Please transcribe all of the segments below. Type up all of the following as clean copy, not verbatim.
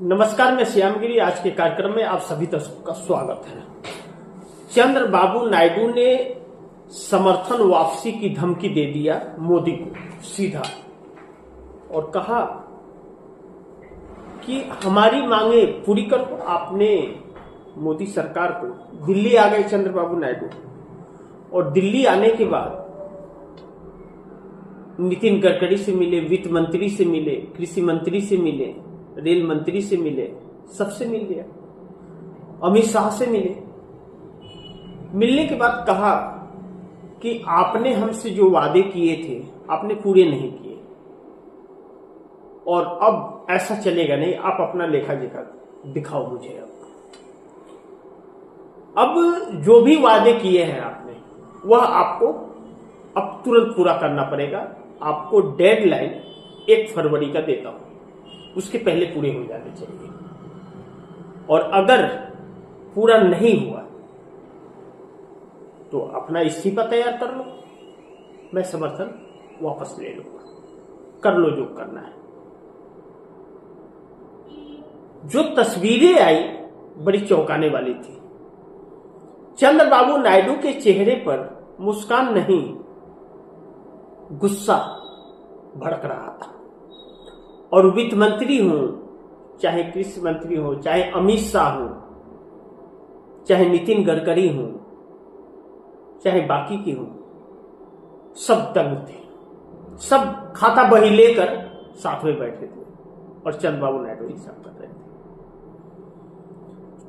नमस्कार, मैं श्यामगिरी। आज के कार्यक्रम में आप सभी दर्शकों का स्वागत है। चंद्रबाबू नायडू ने समर्थन वापसी की धमकी दे दिया मोदी को सीधा और कहा कि हमारी मांगे पूरी करो। आपने मोदी सरकार को दिल्ली आ गए चंद्रबाबू नायडू, और दिल्ली आने के बाद नितिन गडकरी से मिले, वित्त मंत्री से मिले, कृषि मंत्री से मिले, रेल मंत्री से मिले, सबसे मिल गया। अमित शाह से मिले। मिलने के बाद कहा कि आपने हमसे जो वादे किए थे आपने पूरे नहीं किए, और अब ऐसा चलेगा नहीं। आप अपना लेखा जोखा दिखाओ मुझे। अब जो भी वादे किए हैं आपने, वह आपको अब तुरंत पूरा करना पड़ेगा। आपको डेडलाइन 1 फरवरी का देता हूं, उसके पहले पूरे हो जाने चाहिए। और अगर पूरा नहीं हुआ तो अपना इस्तीफा तैयार कर लो, मैं समर्थन वापस ले लूंगा। कर लो जो करना है। जो तस्वीरें आई बड़ी चौंकाने वाली थी। चंद्रबाबू नायडू के चेहरे पर मुस्कान नहीं, गुस्सा भड़क रहा था। और वित्त मंत्री हो, चाहे कृषि मंत्री हो, चाहे अमित शाह हो, चाहे नितिन गडकरी हो, चाहे बाकी की हो, सब दंग थे। सब खाता बही लेकर साथ में बैठे थे और चंद्रबाबू नायडू हिसाब कर रहे थे।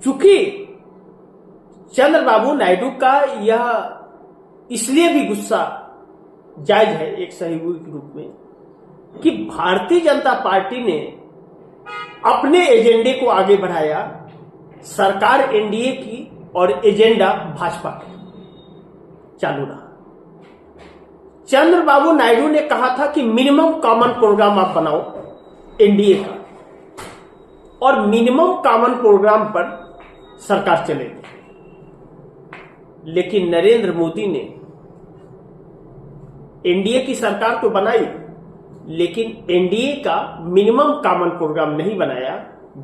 चूंकि चंद्रबाबू नायडू का यह इसलिए भी गुस्सा जायज है एक सहयोगी के रूप में कि भारतीय जनता पार्टी ने अपने एजेंडे को आगे बढ़ाया, सरकार एनडीए की और एजेंडा भाजपा का चालू रहा। चंद्रबाबू नायडू ने कहा था कि मिनिमम कॉमन प्रोग्राम आप बनाओ एनडीए का, और मिनिमम कॉमन प्रोग्राम पर सरकार चलेगी। लेकिन नरेंद्र मोदी ने एनडीए की सरकार तो बनाई, लेकिन एनडीए का मिनिमम कॉमन प्रोग्राम नहीं बनाया।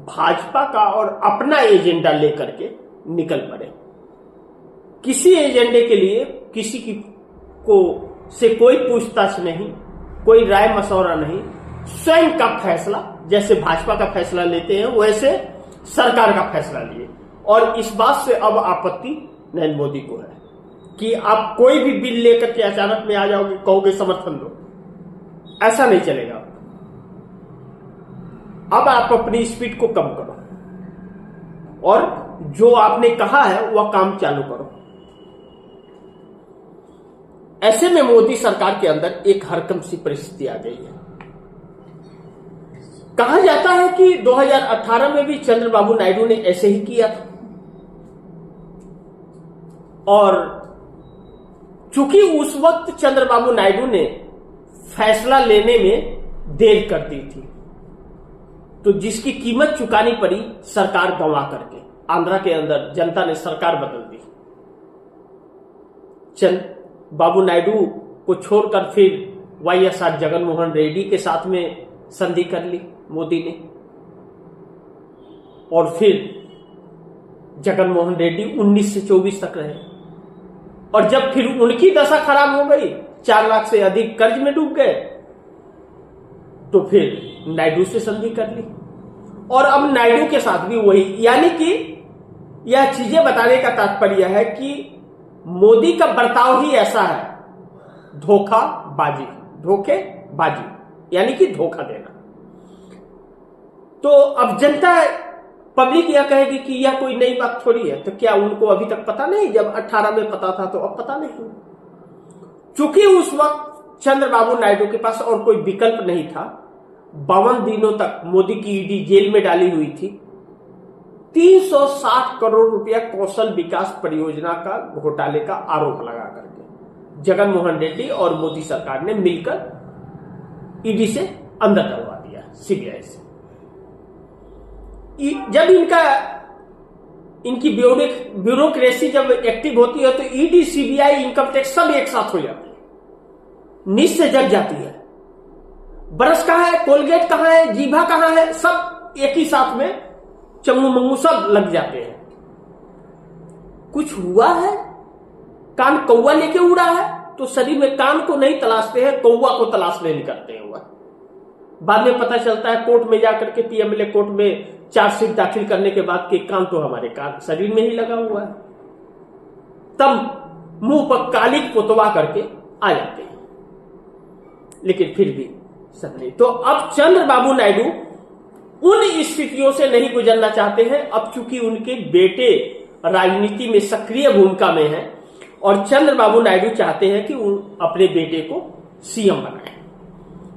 भाजपा का और अपना एजेंडा लेकर के निकल पड़े। किसी एजेंडे के लिए किसी की से कोई पूछताछ नहीं, कोई राय मशवरा नहीं, स्वयं का फैसला। जैसे भाजपा का फैसला लेते हैं वैसे सरकार का फैसला लिए। और इस बात से अब आपत्ति नरेंद्र मोदी को है कि आप कोई भी बिल लेकर के अचानक में आ जाओगे, कहोगे समर्थन दो। ऐसा नहीं चलेगा। अब आप अपनी स्पीड को कम करो और जो आपने कहा है वह काम चालू करो। ऐसे में मोदी सरकार के अंदर एक हरकम सी परिस्थिति आ गई है। कहा जाता है कि 2018 में भी चंद्रबाबू नायडू ने ऐसे ही किया था, और चूंकि उस वक्त चंद्रबाबू नायडू ने फैसला लेने में देर कर दी थी, तो जिसकी कीमत चुकानी पड़ी सरकार गंवा करके। आंध्रा के अंदर जनता ने सरकार बदल दी। चंद्रबाबू नायडू को छोड़कर फिर वाईएसआर जगनमोहन रेड्डी के साथ में संधि कर ली मोदी ने, और फिर जगनमोहन रेड्डी 19 से 24 तक रहे। और जब फिर उनकी दशा खराब हो गई, 4 लाख से अधिक कर्ज में डूब गए, तो फिर नायडू से संधि कर ली। और अब नायडू के साथ भी वही। यानी कि यह चीजें बताने का तात्पर्य है कि मोदी का बर्ताव ही ऐसा है, धोखेबाजी, यानी कि धोखा देना। तो अब जनता, पब्लिक यह कहेगी कि यह कोई नई बात थोड़ी है। तो क्या उनको अभी तक पता नहीं? जब 18 में पता था तो अब पता नहीं। चूंकि उस वक्त चंद्रबाबू नायडू के पास और कोई विकल्प नहीं था। 52 दिनों तक मोदी की ईडी जेल में डाली हुई थी। 360 करोड़ रुपया कौशल विकास परियोजना का घोटाले का आरोप लगा करके जगनमोहन रेड्डी और मोदी सरकार ने मिलकर ईडी से अंदर डलवा दिया, सीबीआई से। जब इनकी ब्यूरोक्रेसी जब एक्टिव होती है तो ईडी, सीबीआई, इनकम टैक्स सब एक साथ हो जाते हैं, नीच से जग जाती है। ब्रश कहां है, कोलगेट कहां है, जीभा कहां है, सब एक ही साथ में चंगू मंगू सब लग जाते हैं। कुछ हुआ है, कान कौवा लेके उड़ा है, तो शरीर में कान को नहीं तलाशते हैं, कौवा को तलाशने निकलते हैं। वह बाद में पता चलता है कोर्ट में जाकर के, पीएमएलए कोर्ट में चार्जशीट दाखिल करने के बाद कि कान तो हमारे कान शरीर में ही लगा हुआ है। तब मुंह पर कालिक पोतवा करके आ जाते हैं, लेकिन फिर भी सब नहीं। तो अब चंद्रबाबू नायडू उन स्थितियों से नहीं गुजरना चाहते हैं। अब चूंकि उनके बेटे राजनीति में सक्रिय भूमिका में हैं और चंद्रबाबू नायडू चाहते हैं कि अपने बेटे को सीएम बनाएं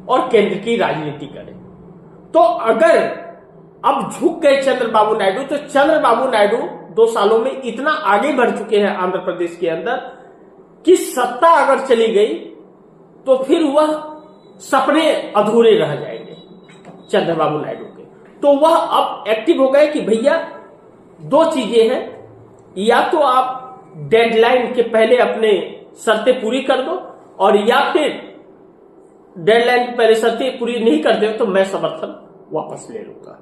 और केंद्र की राजनीति करें। तो अगर अब झुक गए चंद्रबाबू नायडू, तो चंद्रबाबू नायडू 2 सालों में इतना आगे बढ़ चुके हैं आंध्र प्रदेश के अंदर कि सत्ता अगर चली गई तो फिर वह सपने अधूरे रह जाएंगे चंद्रबाबू नायडू के। तो वह अब एक्टिव हो गए कि भैया 2 चीजें हैं, या तो आप डेडलाइन के पहले अपने शर्तें पूरी कर दो, और या फिर डेडलाइन के पहले शर्तें पूरी नहीं कर दे तो मैं समर्थन वापस ले लूंगा,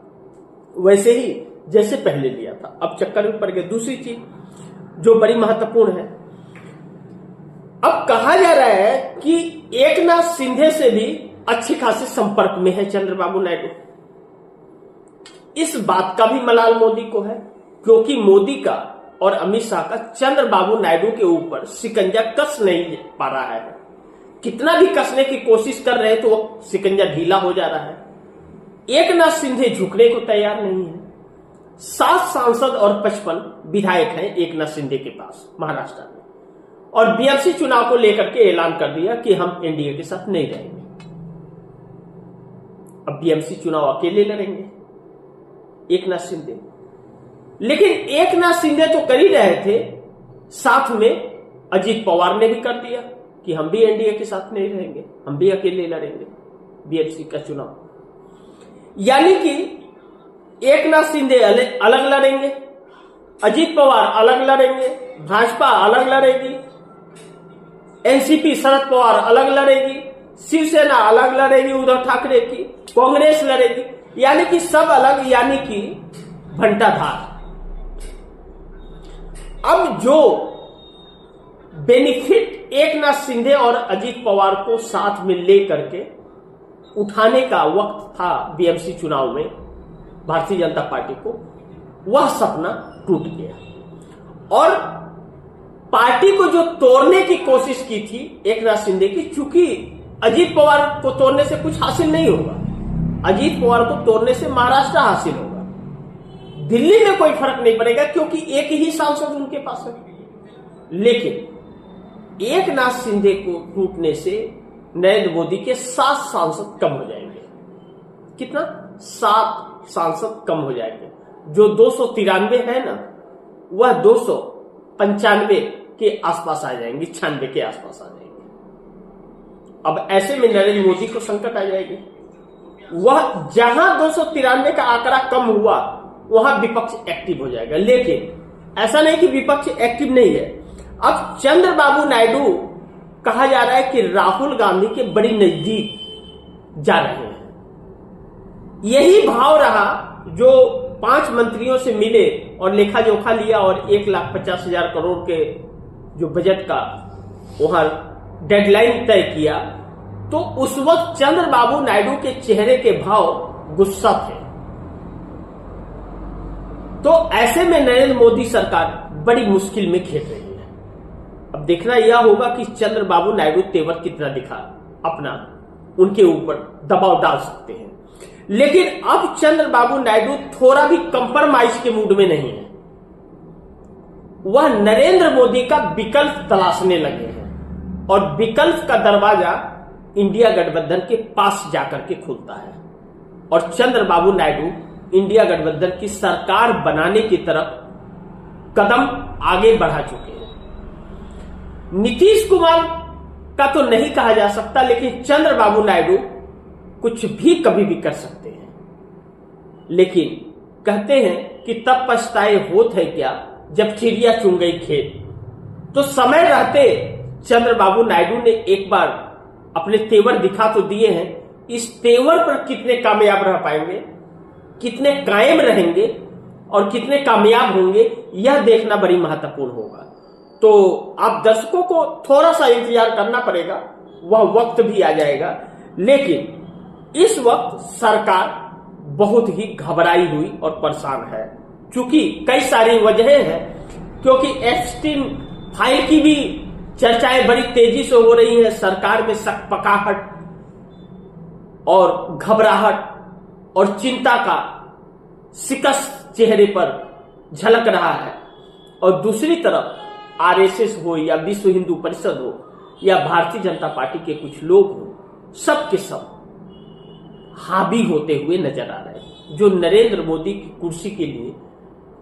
वैसे ही जैसे पहले लिया था। अब चक्कर में पड़ गए। दूसरी चीज जो बड़ी महत्वपूर्ण है, अब कहा जा रहा है कि एकनाथ शिंदे से भी अच्छे खासे संपर्क में है चंद्रबाबू नायडू। इस बात का भी मलाल मोदी को है, क्योंकि मोदी का और अमित शाह का चंद्रबाबू नायडू के ऊपर शिकंजा कस नहीं पा रहा है। कितना भी कसने की कोशिश कर रहे तो वो शिकंजा ढीला हो जा रहा है। एकनाथ शिंदे झुकने को तैयार नहीं है। 7 सांसद और 55 विधायक हैं एकनाथ शिंदे के पास महाराष्ट्र में, और बीएमसी चुनाव को लेकर के ऐलान कर दिया कि हम एनडीए के साथ नहीं रहेंगे। अब बीएमसी चुनाव अकेले लड़ेंगे एकनाथ शिंदे। लेकिन एकनाथ शिंदे तो कर ही रहे थे, साथ में अजीत पवार ने भी कर दिया कि हम भी एनडीए के साथ नहीं रहेंगे, हम भी अकेले लड़ेंगे बीएमसी का चुनाव। यानी कि एकनाथ शिंदे अलग लड़ेंगे, अजीत पवार अलग लड़ेंगे, भाजपा अलग लड़ेगी, एनसीपी शरद पवार अलग लड़ेगी, शिवसेना अलग लड़ेगी उद्धव ठाकरे की, कांग्रेस लड़ेगी, यानी कि सब अलग, यानी कि भंटाधार। अब जो बेनिफिट एकनाथ शिंदे और अजीत पवार को साथ में लेकर के उठाने का वक्त था बीएमसी चुनाव में भारतीय जनता पार्टी को, वह सपना टूट गया। और पार्टी को जो तोड़ने की कोशिश की थी एकनाथ शिंदे की, चूंकि अजीत पवार को तोड़ने से कुछ हासिल नहीं होगा, अजीत पवार को तोड़ने से महाराष्ट्र हासिल होगा, दिल्ली में कोई फर्क नहीं पड़ेगा क्योंकि एक ही सांसद उनके पास है। लेकिन एकनाथ शिंदे को टूटने से नरेंद्र मोदी के 7 सांसद कम हो जाएंगे। कितना? 7 सांसद कम हो जाएंगे। जो 293 है ना, वह 295 के आसपास आ जाएंगे, 96 के आसपास आ जाएंगे। अब ऐसे में नरेंद्र मोदी को संकट आ जाएगी। वह जहां 293 का आंकड़ा कम हुआ वहां विपक्ष एक्टिव हो जाएगा। लेकिन ऐसा नहीं कि विपक्ष एक्टिव नहीं है। अब चंद्रबाबू नायडू कहा जा रहा है कि राहुल गांधी के बड़ी नजदीक जा रहे हैं। यही भाव रहा जो 5 मंत्रियों से मिले और लेखा जोखा लिया और 1,50,000 करोड़ के जो बजट का वहां डेडलाइन तय किया, तो उस वक्त चंद्रबाबू नायडू के चेहरे के भाव गुस्सा थे। तो ऐसे में नरेंद्र मोदी सरकार बड़ी मुश्किल में घेर रही है। अब देखना यह होगा कि चंद्रबाबू नायडू तेवर कितना दिखा अपना, उनके ऊपर दबाव डाल सकते हैं। लेकिन अब चंद्रबाबू नायडू थोड़ा भी कंप्रोमाइज के मूड में नहीं है। वह नरेंद्र मोदी का विकल्प तलाशने लगे हैं, और विकल्प का दरवाजा इंडिया गठबंधन के पास जाकर के खुलता है। और चंद्रबाबू नायडू इंडिया गठबंधन की सरकार बनाने की तरफ कदम आगे बढ़ा चुके हैं। नीतीश कुमार का तो नहीं कहा जा सकता, लेकिन चंद्रबाबू नायडू कुछ भी कभी भी कर सकते हैं। लेकिन कहते हैं कि तब पछताए होत है क्या जब चिड़िया चुन गई खेत। तो समय रहते चंद्रबाबू नायडू ने एक बार अपने तेवर दिखा तो दिए हैं। इस तेवर पर कितने कामयाब रह पाएंगे कितने कायम रहेंगे और कितने कामयाब होंगे, यह देखना बड़ी महत्वपूर्ण होगा। तो आप दर्शकों को थोड़ा सा इंतजार करना पड़ेगा, वह वक्त भी आ जाएगा। लेकिन इस वक्त सरकार बहुत ही घबराई हुई और परेशान है, क्योंकि कई सारी वजहें हैं। क्योंकि एप्स्टीन फाइल की भी चर्चाएं बड़ी तेजी से हो रही हैं, सरकार में सकपकाहट और घबराहट और चिंता का शिकस्त चेहरे पर झलक रहा है। और दूसरी तरफ आरएसएस हो या विश्व हिंदू परिषद हो या भारतीय जनता पार्टी के कुछ लोग हो, सब के सब हावी होते हुए नजर आ रहे हैं, जो नरेंद्र मोदी की कुर्सी के लिए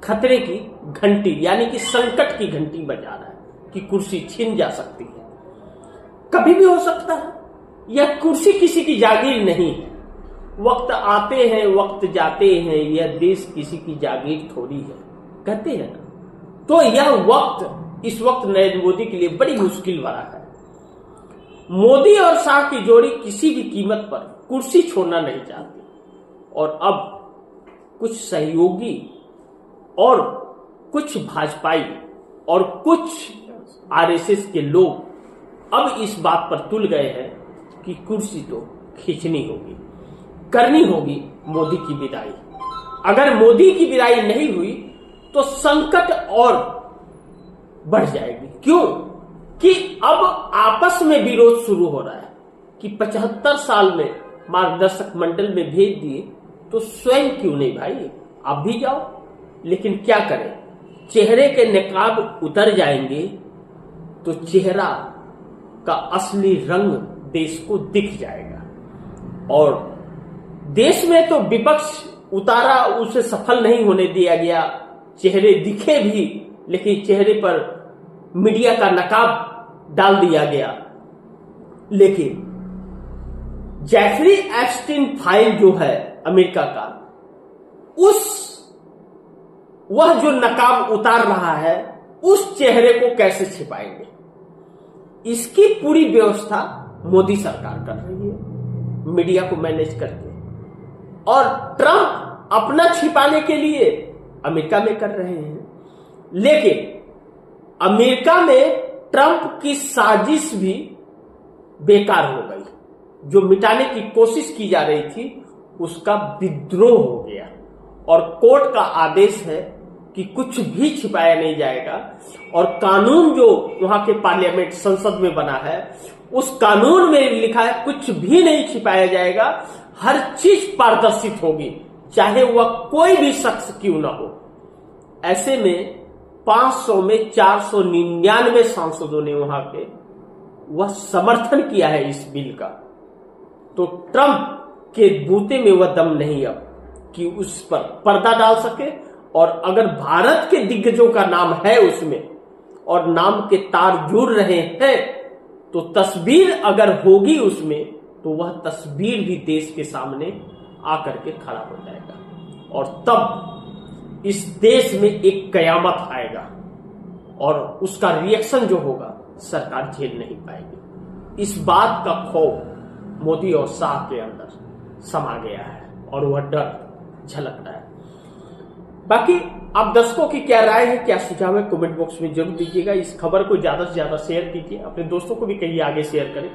खतरे की घंटी यानी कि संकट की घंटी बजा रहा है कि कुर्सी छिन जा सकती है, कभी भी हो सकता है। यह कुर्सी किसी की जागीर नहीं है। वक्त आते हैं वक्त जाते हैं, यह देश किसी की जागीर थोड़ी है, कहते हैं ना। तो यह वक्त इस वक्त नरेंद्र मोदी के लिए बड़ी मुश्किल वाला है। मोदी और शाह की जोड़ी किसी भी कीमत पर कुर्सी छोड़ना नहीं चाहती, और अब कुछ सहयोगी और कुछ भाजपाई और कुछ आरएसएस के लोग अब इस बात पर तुल गए हैं कि कुर्सी तो खींचनी होगी, करनी होगी मोदी की विदाई। अगर मोदी की विदाई नहीं हुई तो संकट और बढ़ जाएगी। क्यों? कि अब आपस में विरोध शुरू हो रहा है कि 75 साल में मार्गदर्शक मंडल में भेज दिए तो स्वयं क्यों नहीं भाई, आप भी जाओ। लेकिन क्या करें, चेहरे के नकाब उतर जाएंगे तो चेहरा का असली रंग देश को दिख जाएगा। और देश में तो विपक्ष उतारा, उसे सफल नहीं होने दिया गया। चेहरे दिखे भी, लेकिन चेहरे पर मीडिया का नकाब डाल दिया गया। लेकिन जेफरी एप्स्टीन फाइल जो है अमेरिका का, वह जो नकाब उतार रहा है, उस चेहरे को कैसे छिपाएंगे, इसकी पूरी व्यवस्था मोदी सरकार कर रही है, मीडिया को मैनेज करके। और ट्रंप अपना छिपाने के लिए अमेरिका में कर रहे हैं। लेकिन अमेरिका में ट्रंप की साजिश भी बेकार हो गई। जो मिटाने की कोशिश की जा रही थी उसका विद्रोह हो गया, और कोर्ट का आदेश है कि कुछ भी छिपाया नहीं जाएगा। और कानून जो वहां के पार्लियामेंट संसद में बना है, उस कानून में लिखा है कुछ भी नहीं छिपाया जाएगा, हर चीज पारदर्शित होगी, चाहे वह कोई भी शख्स क्यों ना हो। ऐसे में 500 में 499 सांसदों ने वहां के वह समर्थन किया है इस बिल का। तो ट्रंप के बूते में वह दम नहीं अब कि उस पर पर्दा डाल सके। और अगर भारत के दिग्गजों का नाम है उसमें और नाम के तार जुड़ रहे हैं, तो तस्वीर अगर होगी उसमें, तो वह तस्वीर भी देश के सामने आकर के खड़ा हो जाएगा। और तब इस देश में एक कयामत आएगा, और उसका रिएक्शन जो होगा सरकार झेल नहीं पाएगी। इस बात का खौफ मोदी और शाह के अंदर समा गया है, और वह डर झलक रहा है। बाकी आप दर्शकों की क्या राय है, क्या सुझाव है, कमेंट बॉक्स में जरूर दीजिएगा। इस खबर को ज्यादा से ज्यादा शेयर कीजिए, अपने दोस्तों को भी कहिए आगे शेयर करें।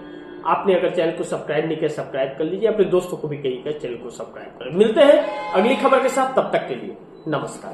आपने अगर चैनल को सब्सक्राइब नहीं किया, सब्सक्राइब कर लीजिए, अपने दोस्तों को भी कहिएगा चैनल को सब्सक्राइब करें। मिलते हैं अगली खबर के साथ, तब तक के लिए नमस्कार।